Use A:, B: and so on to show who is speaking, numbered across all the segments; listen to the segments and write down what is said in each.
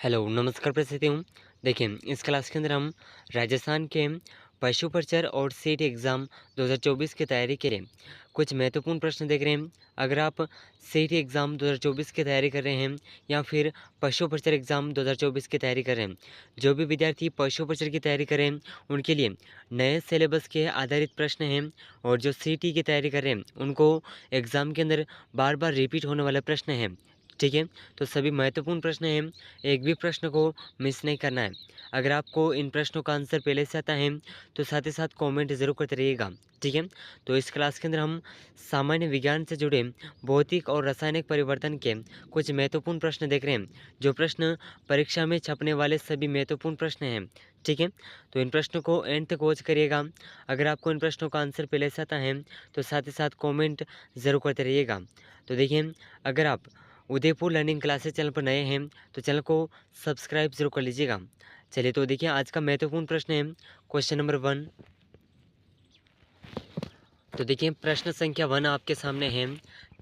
A: Hello, नमस्कार प्रस्तुति हूँ। देखिए, इस क्लास के अंदर हम राजस्थान के पशु प्रचार और सीट एग्ज़ाम 2024 की तैयारी के लिए कुछ महत्वपूर्ण प्रश्न देख रहे हैं। अगर आप सीट एग्ज़ाम 2024 की तैयारी कर रहे हैं या फिर पशु प्रचार एग्ज़ाम 2024 की तैयारी कर रहे हैं, जो भी विद्यार्थी पशु प्रचार की तैयारी कर रहे हैं, उनके लिए नए सिलेबस के आधारित प्रश्न हैं और जो सीटी की तैयारी कर रहे हैं, उनको एग्ज़ाम के अंदर बार-बार रिपीट होने वाले प्रश्न हैं। ठीक है? तो सभी महत्वपूर्ण प्रश्न हैं, एक भी प्रश्न को मिस नहीं करना है। अगर आपको इन प्रश्नों का आंसर पहले से आता है, तो साथ ही साथ कमेंट ज़रूर करते रहिएगा, ठीक है? तो इस क्लास के अंदर हम सामान्य विज्ञान से जुड़े भौतिक और रासायनिक परिवर्तन के कुछ महत्वपूर्ण प्रश्न देख रहे हैं, जो प्रश्न परीक्षा में छपने वाले सभी महत्वपूर्ण प्रश्न हैं, ठीक है? तो इन प्रश्नों को एंड तक वॉच करिएगा। अगर आपको इन प्रश्नों का आंसर पहले से आता है, तो साथ ही साथ कमेंट ज़रूर करते रहिएगा। तो देखिए, अगर आप उदयपुर लर्निंग क्लासेस चैनल पर नए हैं तो चैनल को सब्सक्राइब ज़रूर कर लीजिएगा। चलिए तो देखिए आज का महत्वपूर्ण प्रश्न है क्वेश्चन नंबर 1। तो देखिए प्रश्न संख्या 1 आपके सामने है,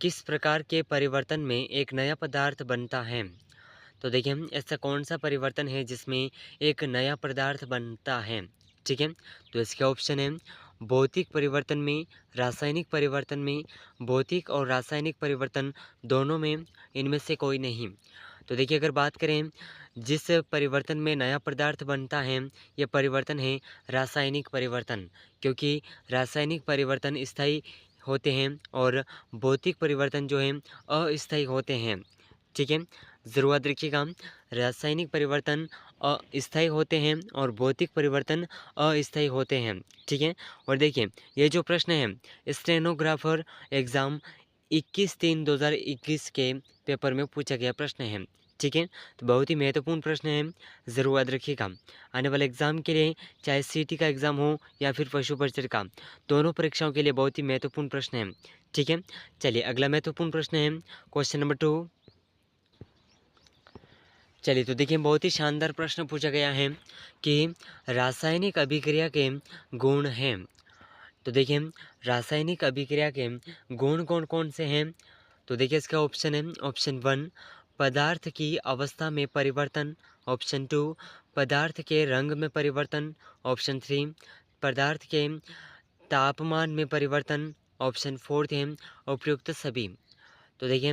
A: किस प्रकार के परिवर्तन में एक नया पदार्थ बनता है? तो देखिए ऐसा कौन सा परिवर्तन है जिसमें एक नया पदार्थ बनता है? ठीक है, तो इसके ऑप्शन है भौतिक परिवर्तन में, रासायनिक परिवर्तन में, भौतिक और रासायनिक परिवर्तन दोनों में, इनमें से कोई नहीं। तो देखिए अगर बात करें जिस परिवर्तन में नया पदार्थ बनता है, ये परिवर्तन है रासायनिक परिवर्तन, क्योंकि रासायनिक परिवर्तन स्थायी होते हैं और भौतिक परिवर्तन जो है अस्थायी होते हैं। ठीक है, ज़रूर याद रखिएगा, रासायनिक परिवर्तन अस्थायी होते हैं और भौतिक परिवर्तन अस्थायी होते हैं। ठीक है, और देखिए ये जो प्रश्न है स्टेनोग्राफर एग्ज़ाम 21/3/2021 के पेपर में पूछा गया प्रश्न है। ठीक है, तो बहुत ही महत्वपूर्ण प्रश्न है, ज़रूर याद रखिएगा। आने वाले एग्ज़ाम के लिए चाहे सीटी का एग्ज़ाम हो या फिर पशु परिचर का, दोनों परीक्षाओं के लिए बहुत ही महत्वपूर्ण प्रश्न है। ठीक है, चलिए अगला महत्वपूर्ण प्रश्न है क्वेश्चन नंबर 2। चलिए तो देखिए बहुत ही शानदार प्रश्न पूछा गया है कि रासायनिक अभिक्रिया के गुण हैं। तो देखिए रासायनिक अभिक्रिया के गुण कौन कौन से हैं? तो देखिए इसका ऑप्शन है ऑप्शन 1 पदार्थ की अवस्था में परिवर्तन, ऑप्शन 2 पदार्थ के रंग में परिवर्तन, ऑप्शन 3 पदार्थ के तापमान में परिवर्तन, ऑप्शन 4 है उपयुक्त सभी। तो देखिए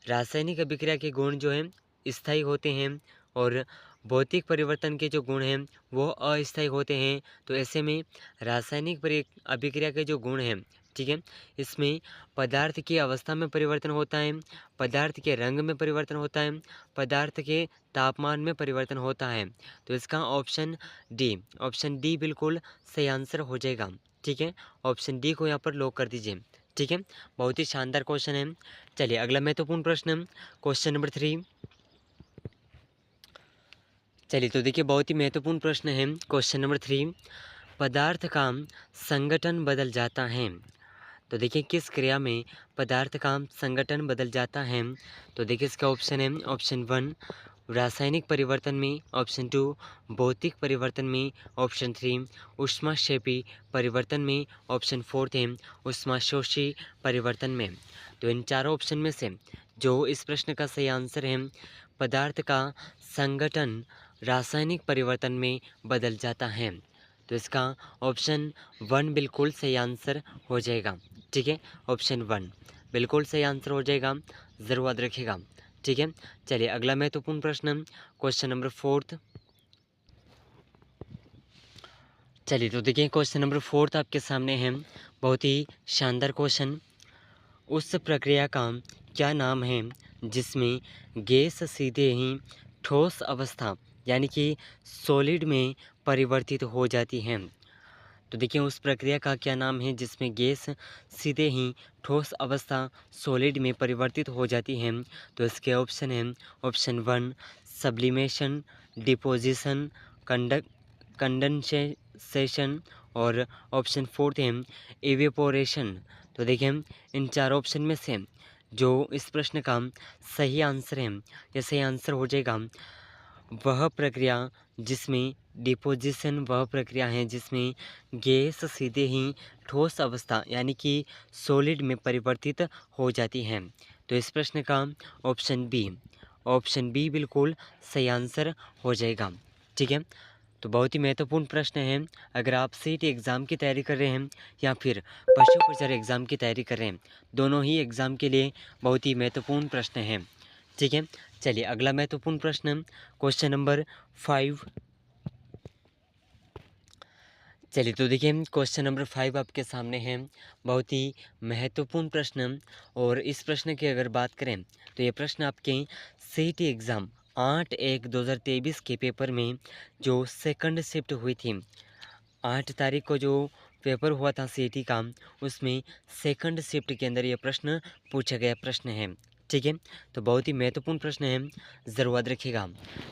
A: रासायनिक अभिक्रिया के गुण जो हैं स्थायी होते हैं और भौतिक परिवर्तन के जो गुण हैं वो अस्थायी होते हैं। तो ऐसे में रासायनिक अभिक्रिया के जो गुण हैं, ठीक है, इसमें पदार्थ की अवस्था में परिवर्तन होता है, पदार्थ के रंग में परिवर्तन होता है, पदार्थ के तापमान में परिवर्तन होता है। तो इसका ऑप्शन डी बिल्कुल सही आंसर हो जाएगा। ठीक है, ऑप्शन डी को यहाँ पर लॉक कर दीजिए। ठीक है, बहुत ही शानदार क्वेश्चन है। चलिए अगला महत्वपूर्ण प्रश्न क्वेश्चन नंबर 3। चलिए तो देखिए बहुत ही महत्वपूर्ण प्रश्न है क्वेश्चन नंबर 3, पदार्थ का संगठन बदल जाता है। तो देखिए किस क्रिया में पदार्थ का संगठन बदल जाता है? तो देखिए इसका ऑप्शन है ऑप्शन 1 रासायनिक परिवर्तन में, ऑप्शन 2 भौतिक परिवर्तन में, ऑप्शन 3 ऊष्माक्षेपी परिवर्तन में, ऑप्शन 4 है ऊष्माशोषी परिवर्तन में। तो इन चारों ऑप्शन में से जो इस प्रश्न का सही आंसर है, पदार्थ का संगठन रासायनिक परिवर्तन में बदल जाता है। तो इसका ऑप्शन 1 बिल्कुल सही आंसर हो जाएगा। ठीक है, ऑप्शन 1 बिल्कुल सही आंसर हो जाएगा, ज़रूर याद रखिएगा। ठीक है, चलिए अगला महत्वपूर्ण प्रश्न क्वेश्चन नंबर 4। चलिए तो देखिए क्वेश्चन नंबर 4 आपके सामने है, बहुत ही शानदार क्वेश्चन। उस प्रक्रिया का क्या नाम है जिसमें गैस सीधे ही ठोस अवस्था यानी कि सॉलिड में परिवर्तित हो जाती है? तो देखिए उस प्रक्रिया का क्या नाम है जिसमें गैस सीधे ही ठोस अवस्था सॉलिड में परिवर्तित हो जाती है? तो इसके ऑप्शन हैं ऑप्शन 1 सब्लिमेशन, डिपोजिशन, कंडेंसेशन और ऑप्शन 4 है इवेपोरेशन। तो देखिए इन चार ऑप्शन में से जो इस प्रश्न का सही आंसर है, या सही आंसर हो जाएगा वह प्रक्रिया जिसमें डिपोजिशन, वह प्रक्रिया है जिसमें गैस सीधे ही ठोस अवस्था यानी कि सॉलिड में परिवर्तित हो जाती है। तो इस प्रश्न का ऑप्शन बी ऑप्शन बी बिल्कुल सही आंसर हो जाएगा। ठीक है, तो बहुत ही महत्वपूर्ण प्रश्न है। अगर आप सीट एग्ज़ाम की तैयारी कर रहे हैं या फिर पशु प्रचार एग्ज़ाम की तैयारी कर रहे हैं, दोनों ही एग्ज़ाम के लिए बहुत ही महत्वपूर्ण प्रश्न हैं। ठीक है, चलिए अगला महत्वपूर्ण प्रश्न क्वेश्चन नंबर 5। चलिए तो देखिए क्वेश्चन नंबर 5 आपके सामने है। बहुत ही महत्वपूर्ण प्रश्न, और इस प्रश्न की अगर बात करें तो ये प्रश्न आपके सीईटी एग्ज़ाम 8/1/2023 के पेपर में जो सेकंड शिफ्ट हुई थी, 8 तारीख को जो पेपर हुआ था सीईटी का, उसमें सेकंड शिफ्ट के अंदर ये प्रश्न पूछा गया प्रश्न है। ठीक है, तो बहुत ही महत्वपूर्ण प्रश्न है, ज़रूर याद रखिएगा।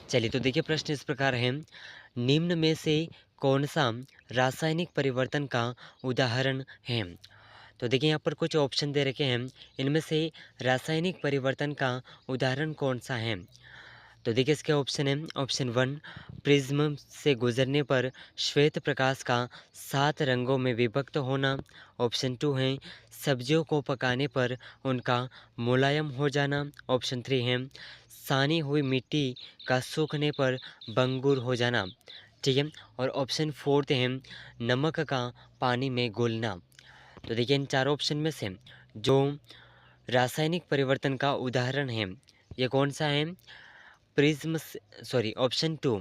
A: चलिए तो देखिए प्रश्न इस प्रकार है, निम्न में से कौन सा रासायनिक परिवर्तन का उदाहरण है? तो देखिए यहाँ पर कुछ ऑप्शन दे रखे हैं, इनमें से रासायनिक परिवर्तन का उदाहरण कौन सा है? तो देखिए इसके ऑप्शन है, ऑप्शन 1 प्रिज्म से गुजरने पर श्वेत प्रकाश का 7 रंगों में विभक्त होना। ऑप्शन 2 है सब्जियों को पकाने पर उनका मुलायम हो जाना। ऑप्शन 3 है सानी हुई मिट्टी का सूखने पर बंगुर हो जाना। ठीक है, और ऑप्शन 4 है नमक का पानी में घुलना। तो देखिए इन चार ऑप्शन में से जो रासायनिक परिवर्तन का उदाहरण है, ये कौन सा है? प्रिज्म सॉरी ऑप्शन 2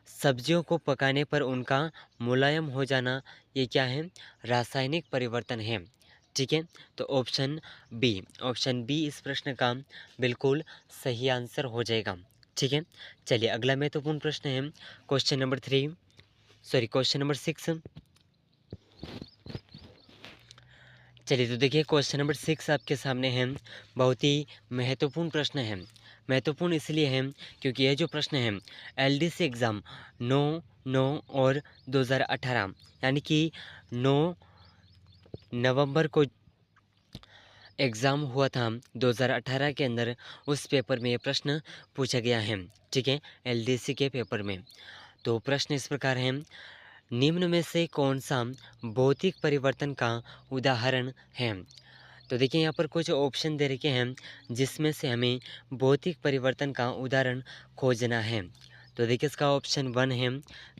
A: सब्जियों को पकाने पर उनका मुलायम हो जाना, ये क्या है? रासायनिक परिवर्तन है। ठीक है, तो ऑप्शन बी इस प्रश्न का बिल्कुल सही आंसर हो जाएगा। ठीक है, चलिए अगला महत्वपूर्ण प्रश्न है क्वेश्चन नंबर 6। चलिए तो देखिए क्वेश्चन नंबर 6 आपके सामने है। बहुत ही महत्वपूर्ण प्रश्न है। महत्वपूर्ण इसलिए है क्योंकि यह जो प्रश्न है एलडीसी एग्ज़ाम 9 और 2018 यानी कि 9 नवंबर को एग्ज़ाम हुआ था 2018 के अंदर, उस पेपर में ये प्रश्न पूछा गया है। ठीक है, एलडीसी के पेपर में। तो प्रश्न इस प्रकार है, निम्न में से कौन सा भौतिक परिवर्तन का उदाहरण है? तो देखिए यहाँ पर कुछ ऑप्शन दे रखे हैं, जिसमें से हमें भौतिक परिवर्तन का उदाहरण खोजना है। तो देखिए इसका ऑप्शन 1 है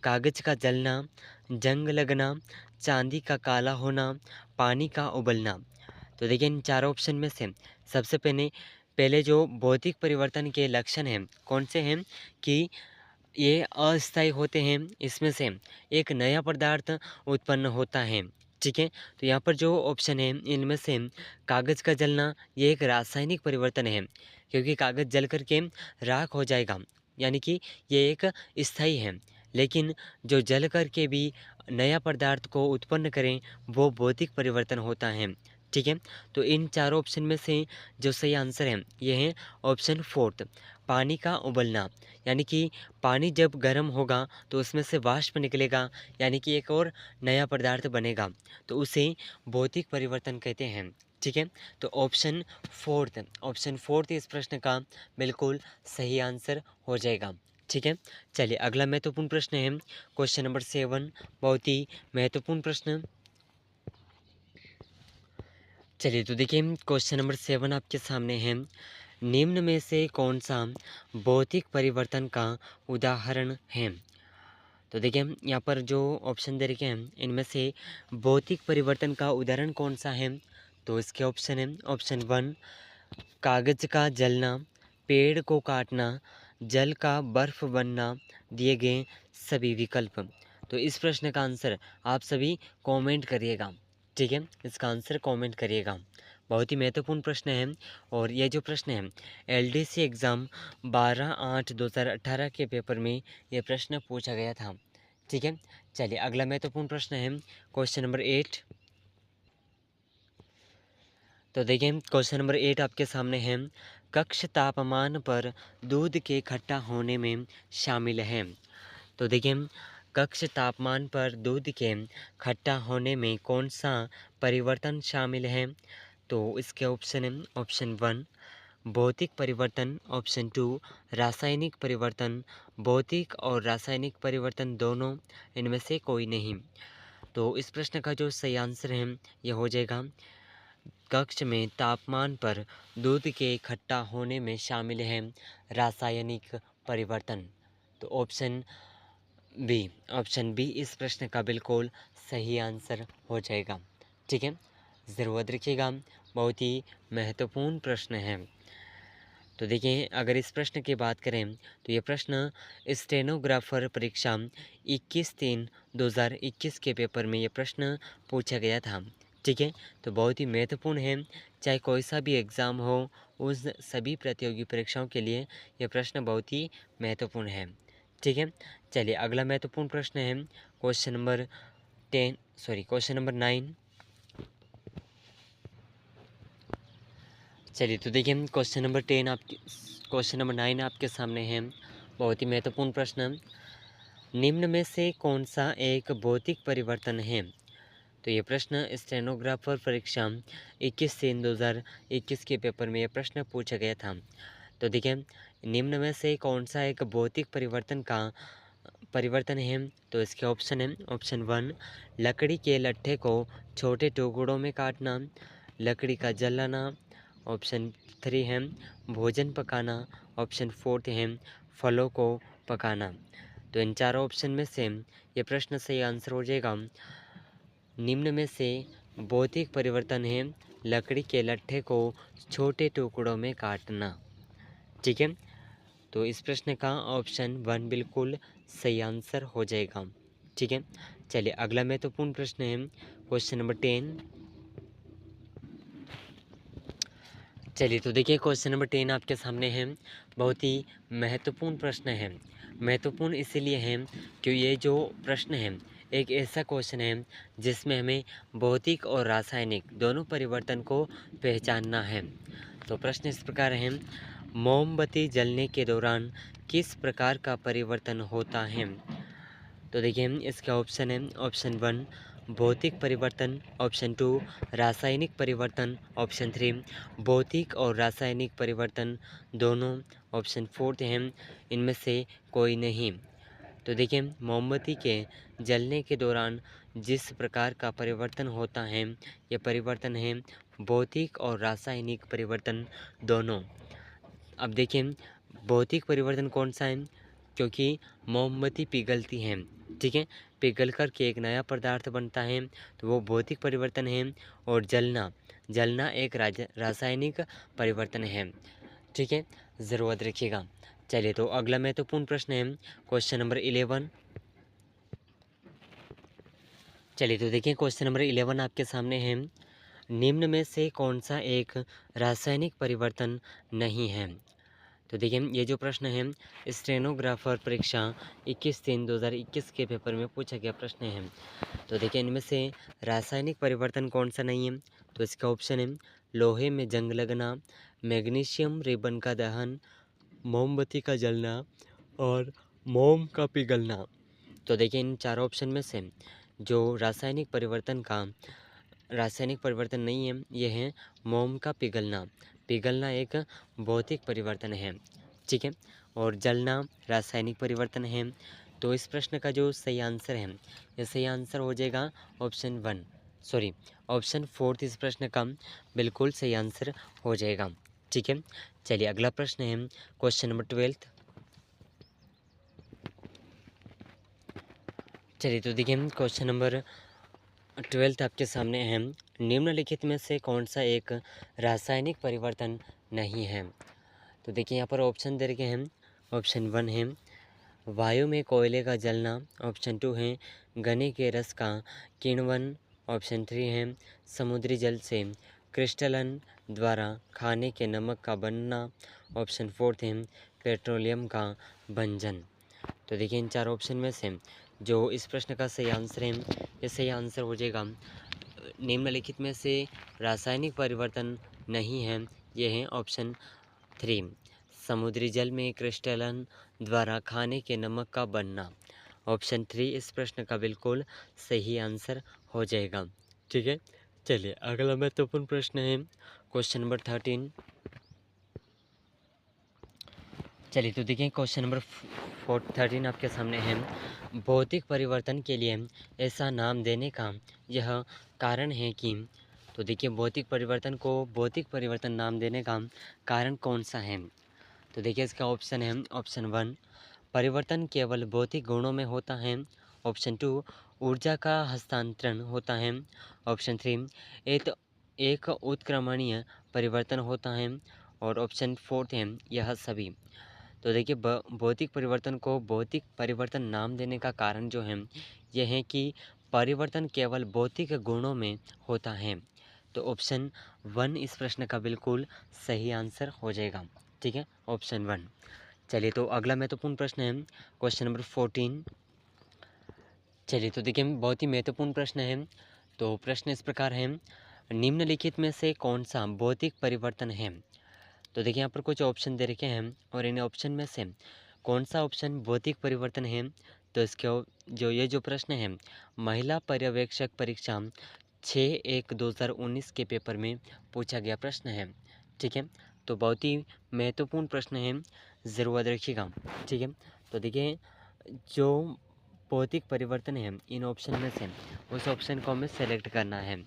A: कागज़ का जलना, जंग लगना, चांदी का काला होना, पानी का उबलना। तो देखिए इन चार ऑप्शन में से सबसे पहले जो भौतिक परिवर्तन के लक्षण हैं कौन से हैं कि ये अस्थायी होते हैं, इसमें से एक नया पदार्थ उत्पन्न होता है। ठीक है, तो यहाँ पर जो ऑप्शन है इनमें से कागज़ का जलना ये एक रासायनिक परिवर्तन है, क्योंकि कागज़ जल करके राख हो जाएगा, यानी कि ये एक स्थायी है। लेकिन जो जल करके भी नया पदार्थ को उत्पन्न करें वो भौतिक परिवर्तन होता है। ठीक है, तो इन चारों ऑप्शन में से जो सही आंसर है ये है ऑप्शन 4 पानी का उबलना। यानी कि पानी जब गर्म होगा तो उसमें से वाष्प निकलेगा, यानी कि एक और नया पदार्थ बनेगा, तो उसे भौतिक परिवर्तन कहते हैं। ठीक है, तो ऑप्शन फोर्थ इस प्रश्न का बिल्कुल सही आंसर हो जाएगा। ठीक है, चलिए अगला महत्वपूर्ण प्रश्न है क्वेश्चन नंबर 7। बहुत ही महत्वपूर्ण प्रश्न। चलिए तो देखिए क्वेश्चन नंबर 7 आपके सामने है, निम्न में से कौन सा भौतिक परिवर्तन का उदाहरण है? तो देखिए यहाँ पर जो ऑप्शन दे रखे हैं इनमें से भौतिक परिवर्तन का उदाहरण कौन सा है? तो इसके ऑप्शन है, ऑप्शन 1 कागज़ का जलना, पेड़ को काटना, जल का बर्फ बनना, दिए गए सभी विकल्प। तो इस प्रश्न का आंसर आप सभी कमेंट करिएगा। ठीक है, इसका आंसर कमेंट करिएगा। बहुत ही महत्वपूर्ण प्रश्न है, और यह जो प्रश्न है एलडीसी एग्ज़ाम 12/8/2018 के पेपर में यह प्रश्न पूछा गया था। ठीक है, चलिए अगला महत्वपूर्ण प्रश्न है क्वेश्चन नंबर 8। तो देखिए क्वेश्चन नंबर 8 आपके सामने है, कक्ष तापमान पर दूध के खट्टा होने में शामिल है। तो देखिए कक्ष तापमान पर दूध के खट्टा होने में कौन सा परिवर्तन शामिल है? तो इसके ऑप्शन है, ऑप्शन 1 भौतिक परिवर्तन, ऑप्शन 2 रासायनिक परिवर्तन, भौतिक और रासायनिक परिवर्तन दोनों, इनमें से कोई नहीं। तो इस प्रश्न का जो सही आंसर है ये हो जाएगा कक्ष में तापमान पर दूध के इकट्ठा होने में शामिल है रासायनिक परिवर्तन। तो ऑप्शन बी इस प्रश्न का बिल्कुल सही आंसर हो जाएगा। ठीक है, ज़रूर रखिएगा, बहुत ही महत्वपूर्ण प्रश्न है। तो देखिए, अगर इस प्रश्न की बात करें तो ये प्रश्न स्टेनोग्राफर परीक्षा 21/3/2021 के पेपर में ये प्रश्न पूछा गया था। ठीक है, तो बहुत ही महत्वपूर्ण है, चाहे कोई सा भी एग्ज़ाम हो, उस सभी प्रतियोगी परीक्षाओं के लिए यह प्रश्न बहुत ही महत्वपूर्ण है। ठीक है, चलिए अगला महत्वपूर्ण प्रश्न है क्वेश्चन नंबर 9। चलिए तो देखिए, क्वेश्चन नंबर 9 आपके सामने है, बहुत ही महत्वपूर्ण प्रश्न। निम्न में से कौन सा एक भौतिक परिवर्तन है? तो ये प्रश्न स्टेनोग्राफर परीक्षा 21/3/2021 के पेपर में ये प्रश्न पूछा गया था। तो देखिए, निम्न में से कौन सा एक भौतिक परिवर्तन है? तो इसके ऑप्शन है, ऑप्शन 1 लकड़ी के लट्ठे को छोटे टुकड़ों में काटना, लकड़ी का जलाना, ऑप्शन 3 है भोजन पकाना, ऑप्शन 4 है फलों को पकाना। तो इन चारों ऑप्शन में से ये प्रश्न सही आंसर हो जाएगा। निम्न में से भौतिक परिवर्तन है लकड़ी के लट्ठे को छोटे टुकड़ों में काटना। ठीक है, तो इस प्रश्न का ऑप्शन 1 बिल्कुल सही आंसर हो जाएगा। ठीक है, चलिए अगला महत्वपूर्ण प्रश्न है क्वेश्चन नंबर 10। चलिए तो देखिए, क्वेश्चन नंबर 10 आपके सामने है, बहुत ही महत्वपूर्ण प्रश्न है। महत्वपूर्ण इसीलिए है कि ये जो प्रश्न है एक ऐसा क्वेश्चन है जिसमें हमें भौतिक और रासायनिक दोनों परिवर्तन को पहचानना है। तो प्रश्न इस प्रकार है, मोमबत्ती जलने के दौरान किस प्रकार का परिवर्तन होता है? तो देखिए, इसका ऑप्शन है, ऑप्शन 1 भौतिक परिवर्तन, ऑप्शन 2 रासायनिक परिवर्तन, ऑप्शन 3 भौतिक और रासायनिक परिवर्तन दोनों, ऑप्शन 4 है इनमें से कोई नहीं। तो देखिए, मोमबत्ती के जलने के दौरान जिस प्रकार का परिवर्तन होता है यह परिवर्तन है भौतिक और रासायनिक परिवर्तन दोनों। अब देखिए, भौतिक परिवर्तन कौन सा है? क्योंकि मोमबत्ती पिघलती है, ठीक है, पिघल कर के एक नया पदार्थ बनता है, तो वो भौतिक परिवर्तन है। और जलना एक रासायनिक परिवर्तन है। ठीक है, ज़रूर रखिएगा। चलिए तो अगला महत्वपूर्ण प्रश्न है क्वेश्चन नंबर 11। चलिए तो देखिए, क्वेश्चन नंबर 11 आपके सामने है, निम्न में से कौन सा एक रासायनिक परिवर्तन नहीं है? तो देखिए, ये जो प्रश्न है स्टेनोग्राफर परीक्षा 21/3/2021 के पेपर में पूछा गया प्रश्न है। तो देखिए, इनमें से रासायनिक परिवर्तन कौन सा नहीं है? तो इसका ऑप्शन है लोहे में जंग लगना, मैग्नीशियम रिबन का दहन, मोमबत्ती का जलना और मोम का पिघलना। तो देखिए, इन चारों ऑप्शन में से जो रासायनिक परिवर्तन नहीं है ये है मोम का पिघलना। पिघलना एक भौतिक परिवर्तन है, ठीक है, और जलना रासायनिक परिवर्तन है। तो इस प्रश्न का जो सही आंसर है, ये सही आंसर हो जाएगा ऑप्शन 4 इस प्रश्न का बिल्कुल सही आंसर हो जाएगा। ठीक है, चलिए अगला प्रश्न है क्वेश्चन नंबर 12। चलिए तो देखिए, क्वेश्चन नंबर 12 आपके सामने है, निम्नलिखित में से कौन सा एक रासायनिक परिवर्तन नहीं है? तो देखिए, यहाँ पर ऑप्शन दे रखे हैं, ऑप्शन 1 है वायु में कोयले का जलना, ऑप्शन 2 है गन्ने के रस का किण्वन, ऑप्शन 3 है समुद्री जल से क्रिस्टलन द्वारा खाने के नमक का बनना, ऑप्शन 4 है पेट्रोलियम का भंजन। तो देखिए, इन चार ऑप्शन में से जो इस प्रश्न का सही आंसर है, ये सही आंसर हो जाएगा निम्नलिखित में से रासायनिक परिवर्तन नहीं है, ये है ऑप्शन 3 समुद्री जल में क्रिस्टलन द्वारा खाने के नमक का बनना। ऑप्शन 3 इस प्रश्न का बिल्कुल सही आंसर हो जाएगा। ठीक है, चलिए अगला महत्वपूर्ण प्रश्न है क्वेश्चन नंबर 13। चलिए तो देखिए, क्वेश्चन नंबर 13 आपके सामने है, भौतिक परिवर्तन के लिए ऐसा नाम देने का यह कारण है कि तो देखिए भौतिक परिवर्तन को भौतिक परिवर्तन नाम देने का कारण कौन सा है? तो देखिए इसका ऑप्शन है ऑप्शन 1 परिवर्तन केवल भौतिक गुणों में होता है। ऑप्शन 2 ऊर्जा का हस्तांतरण होता है। ऑप्शन 3 एक एक उत्क्रमणीय परिवर्तन होता है। और ऑप्शन 4 है यह सभी। तो देखिए भौतिक परिवर्तन को भौतिक परिवर्तन नाम देने का कारण जो है यह है कि परिवर्तन केवल भौतिक गुणों में होता है। तो ऑप्शन 1 इस प्रश्न का बिल्कुल सही आंसर हो जाएगा। ठीक है, ऑप्शन 1। चलिए तो अगला महत्वपूर्ण प्रश्न है क्वेश्चन नंबर 14। चलिए तो देखिए बहुत ही महत्वपूर्ण प्रश्न है। तो प्रश्न इस प्रकार है, निम्नलिखित में से कौन सा भौतिक परिवर्तन है? तो देखिए यहाँ पर कुछ ऑप्शन दे रखे हैं और इन ऑप्शन में से कौन सा ऑप्शन भौतिक परिवर्तन है? तो इसके जो प्रश्न है महिला पर्यवेक्षक परीक्षा 6/1/2019 के पेपर में पूछा गया प्रश्न है। ठीक है, तो बहुत ही महत्वपूर्ण प्रश्न है, ज़रूर याद रखिएगा। ठीक है, तो देखिए जो भौतिक परिवर्तन है इन ऑप्शन में से उस ऑप्शन को हमें सेलेक्ट करना है।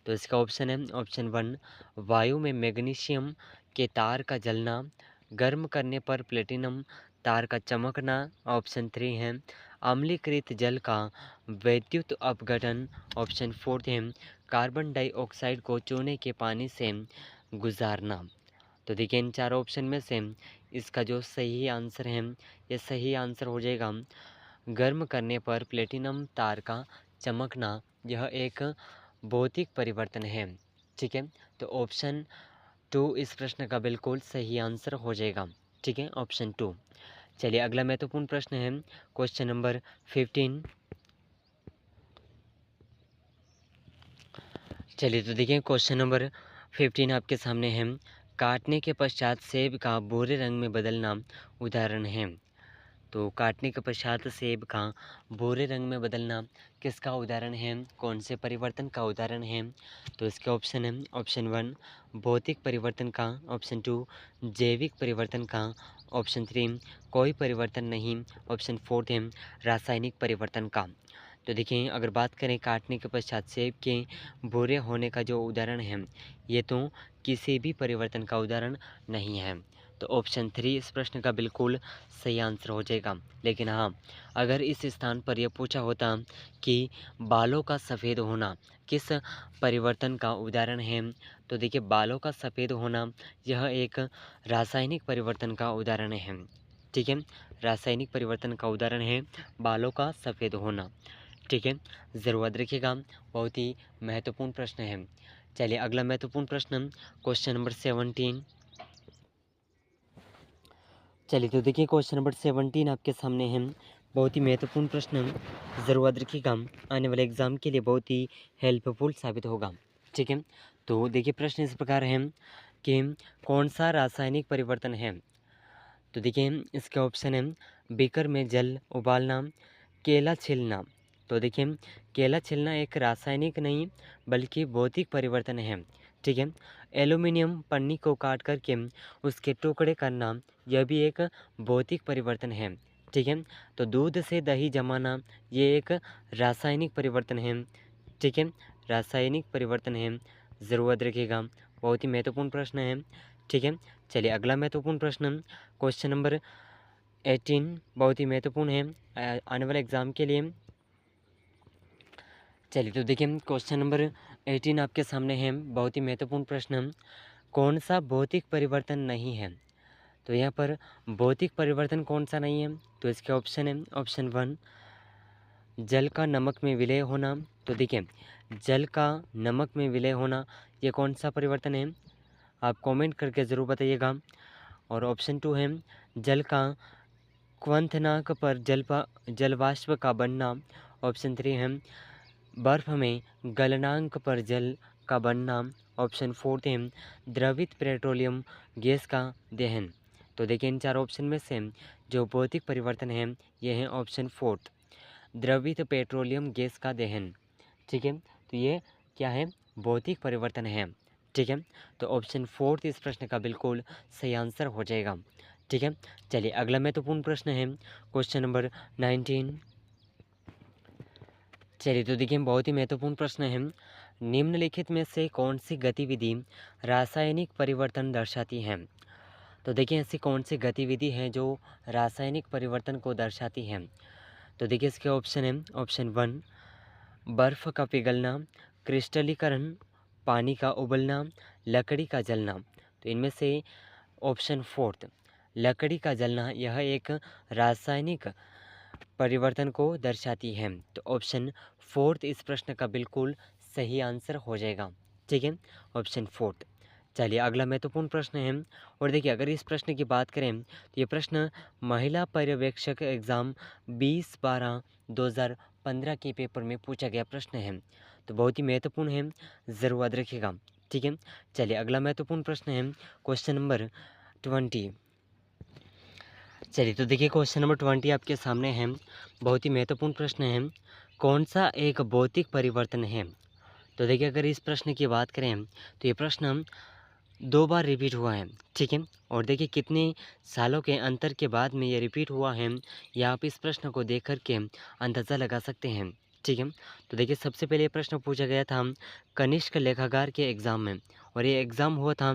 A: तो इसका ऑप्शन है ऑप्शन 1 वायु में मैग्नीशियम के तार का जलना, गर्म करने पर प्लेटिनम तार का चमकना। ऑप्शन 3 है अम्लीकृत जल का वैद्युत अपघटन। ऑप्शन 4 है कार्बन डाइऑक्साइड को चूने के पानी से गुजारना। तो देखिए इन चार ऑप्शन में से इसका जो सही आंसर है ये सही आंसर हो जाएगा गर्म करने पर प्लेटिनम तार का चमकना। यह एक भौतिक परिवर्तन है। ठीक है, तो ऑप्शन 2 इस प्रश्न का बिल्कुल सही आंसर हो जाएगा। ठीक है, ऑप्शन 2। चलिए अगला महत्वपूर्ण प्रश्न है क्वेश्चन नंबर 15। चलिए तो देखिए क्वेश्चन नंबर 15 आपके सामने है, काटने के पश्चात सेब का भूरे रंग में बदलना उदाहरण है। तो काटने के पश्चात सेब का भूरे रंग में बदलना किसका उदाहरण है, कौन से परिवर्तन का उदाहरण है? तो इसके ऑप्शन है ऑप्शन 1 भौतिक परिवर्तन का। ऑप्शन 2 जैविक परिवर्तन का। ऑप्शन 3 कोई परिवर्तन नहीं। ऑप्शन 4 है रासायनिक परिवर्तन का। तो देखिए अगर बात करें काटने के पश्चात सेब के भूरे होने का जो उदाहरण है ये तो किसी भी परिवर्तन का उदाहरण नहीं है। तो ऑप्शन 3 इस प्रश्न का बिल्कुल सही आंसर हो जाएगा। लेकिन हाँ, अगर इस स्थान पर यह पूछा होता कि बालों का सफ़ेद होना किस परिवर्तन का उदाहरण है, तो देखिए बालों का सफ़ेद होना यह एक रासायनिक परिवर्तन का उदाहरण है। ठीक है, रासायनिक परिवर्तन का उदाहरण है बालों का सफ़ेद होना। ठीक है, ज़रूर याद रखिएगा, बहुत ही महत्वपूर्ण प्रश्न है। चलिए अगला महत्वपूर्ण प्रश्न क्वेश्चन नंबर 17। चलिए तो देखिए क्वेश्चन नंबर 17 आपके सामने है, बहुत ही महत्वपूर्ण प्रश्न, ज़रूर याद रखिएगा, आने वाले एग्ज़ाम के लिए बहुत ही हेल्पफुल साबित होगा। ठीक है, तो देखिए प्रश्न इस प्रकार है कि कौन सा रासायनिक परिवर्तन है? तो देखिए इसके ऑप्शन है बीकर में जल उबालना, केला छीलना। तो देखिए केला छीलना एक रासायनिक नहीं बल्कि भौतिक परिवर्तन है। ठीक है, एल्यूमिनियम पन्नी को काट करके उसके टुकड़े करना यह भी एक भौतिक परिवर्तन है। ठीक है, तो दूध से दही जमाना ये एक रासायनिक परिवर्तन है। ठीक है, रासायनिक परिवर्तन है, ज़रूर याद रखिएगा, बहुत ही महत्वपूर्ण प्रश्न है। ठीक है, चलिए अगला महत्वपूर्ण प्रश्न क्वेश्चन नंबर 18 बहुत ही महत्वपूर्ण है आने वाले एग्ज़ाम के लिए। चलिए तो देखिए क्वेश्चन नंबर 18 आपके सामने है, बहुत ही महत्वपूर्ण प्रश्न, कौन सा भौतिक परिवर्तन नहीं है? तो यहाँ पर भौतिक परिवर्तन कौन सा नहीं है? तो इसके ऑप्शन है ऑप्शन 1 जल का नमक में विलय होना। तो देखिए जल का नमक में विलय होना ये कौन सा परिवर्तन है? आप कमेंट करके ज़रूर बताइएगा। और ऑप्शन 2 है जल का क्वथनांक पर जलवाष्प का बनना। ऑप्शन 3 है बर्फ़ में गलनांक पर जल का बनना। ऑप्शन 4 है द्रवित पेट्रोलियम गैस का दहन। तो देखिए इन चार ऑप्शन में से जो भौतिक परिवर्तन है ये है ऑप्शन 4 द्रवित पेट्रोलियम गैस का दहन। ठीक है, तो ये क्या है, भौतिक परिवर्तन है। ठीक है, तो ऑप्शन 4 इस प्रश्न का बिल्कुल सही आंसर हो जाएगा। ठीक है, चलिए अगला महत्वपूर्ण प्रश्न है क्वेश्चन नंबर 19। चलिए तो देखिए बहुत ही महत्वपूर्ण प्रश्न है, निम्नलिखित में से कौन सी गतिविधि रासायनिक परिवर्तन दर्शाती है? तो देखिए ऐसी कौन सी गतिविधि है जो रासायनिक परिवर्तन को दर्शाती है? तो देखिए इसके ऑप्शन है, ऑप्शन 1 बर्फ़ का पिघलना, क्रिस्टलीकरण, पानी का उबलना, लकड़ी का जलना। तो इनमें से ऑप्शन 4 लकड़ी का जलना यह एक रासायनिक परिवर्तन को दर्शाती है। तो ऑप्शन 4 इस प्रश्न का बिल्कुल सही आंसर हो जाएगा। ठीक है, ऑप्शन 4। चलिए अगला महत्वपूर्ण प्रश्न है, और देखिए अगर इस प्रश्न की बात करें तो ये प्रश्न महिला पर्यवेक्षक एग्ज़ाम 20/12/2015 के पेपर में पूछा गया प्रश्न है। तो बहुत ही महत्वपूर्ण है, ज़रूर याद रखिएगा। ठीक है, चलिए अगला महत्वपूर्ण प्रश्न है क्वेश्चन नंबर 20। चलिए तो देखिए क्वेश्चन नंबर 20 आपके सामने है। बहुत ही महत्वपूर्ण प्रश्न है, कौन सा एक भौतिक परिवर्तन है? तो देखिए अगर इस प्रश्न की बात करें तो ये प्रश्न 2 बार रिपीट हुआ है। ठीक है, और देखिए कितने सालों के अंतर के बाद में ये रिपीट हुआ है, या आप इस प्रश्न को देख कर के अंदाज़ा लगा सकते हैं। ठीक है, तो देखिए सबसे पहले ये प्रश्न पूछा गया था कनिष्क लेखागार के एग्ज़ाम में, और ये एग्ज़ाम हुआ था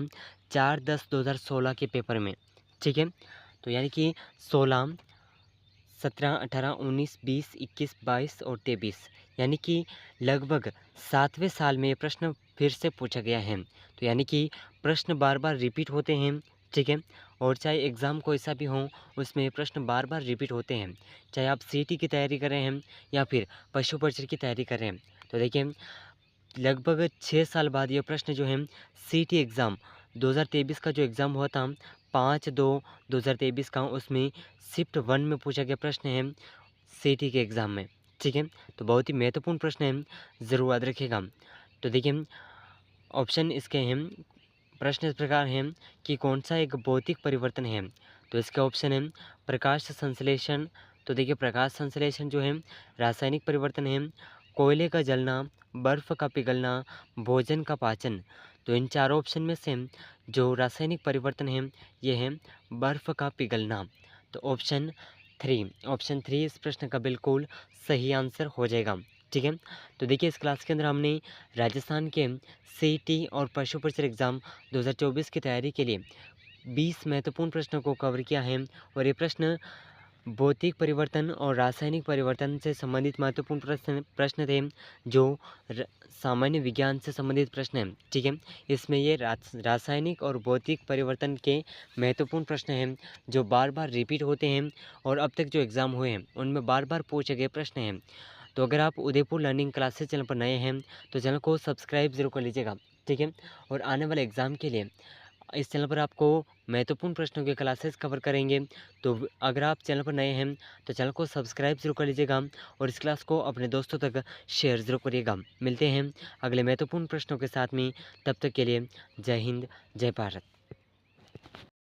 A: 4/10/2016 के पेपर में। ठीक है, तो यानी कि 16, 17, 18, 19, 20, 21, 22 और 23, यानी कि लगभग 7वें साल में ये प्रश्न फिर से पूछा गया है। तो यानी कि प्रश्न बार बार रिपीट होते हैं। ठीक है, और चाहे एग्ज़ाम कोई सा भी हो उसमें ये प्रश्न बार बार रिपीट होते हैं, चाहे आप सीटी की तैयारी कर रहे हैं या फिर पशु परिचर की तैयारी कर रहे हैं। तो देखिए लगभग 6 साल बाद ये प्रश्न जो है सीटी एग्ज़ाम 2023 का जो एग्ज़ाम हुआ था 5/2/2023 का, उसमें शिफ्ट 1 में पूछा गया प्रश्न है सीटी के एग्ज़ाम में। ठीक है, तो बहुत ही महत्वपूर्ण प्रश्न है, ज़रूर याद रखिएगा। तो देखिए ऑप्शन इसके हैं, प्रश्न इस प्रकार हैं कि कौन सा एक भौतिक परिवर्तन है? तो इसका ऑप्शन है प्रकाश संश्लेषण। तो देखिए प्रकाश संश्लेषण जो है रासायनिक परिवर्तन है, कोयले का जलना, बर्फ़ का पिघलना, भोजन का पाचन। तो इन चारों ऑप्शन में से जो रासायनिक परिवर्तन है ये है बर्फ़ का पिघलना। तो ऑप्शन 3 इस प्रश्न का बिल्कुल सही आंसर हो जाएगा। ठीक है, तो देखिए इस क्लास के अंदर हमने राजस्थान के सीटी और पशु परिचर एग्ज़ाम 2024 की तैयारी के लिए 20 महत्वपूर्ण प्रश्नों को कवर किया है, और ये प्रश्न भौतिक परिवर्तन और रासायनिक परिवर्तन से संबंधित महत्वपूर्ण प्रश्न थे, जो सामान्य विज्ञान से संबंधित प्रश्न हैं। ठीक है, इसमें ये रासायनिक और भौतिक परिवर्तन के महत्वपूर्ण प्रश्न हैं जो बार बार रिपीट होते हैं, और अब तक जो एग्ज़ाम हुए हैं उनमें बार बार पूछे गए प्रश्न हैं। तो अगर आप उदयपुर लर्निंग क्लासेस चैनल पर नए हैं तो चैनल को सब्सक्राइब ज़रूर कर लीजिएगा। ठीक है, और आने वाले एग्ज़ाम के लिए इस चैनल पर आपको महत्वपूर्ण प्रश्नों के क्लासेस कवर करेंगे। तो अगर आप चैनल पर नए हैं तो चैनल को सब्सक्राइब ज़रूर कर लीजिएगा, और इस क्लास को अपने दोस्तों तक शेयर ज़रूर करिएगा। मिलते हैं अगले महत्वपूर्ण प्रश्नों के साथ में, तब तक के लिए जय हिंद, जय भारत।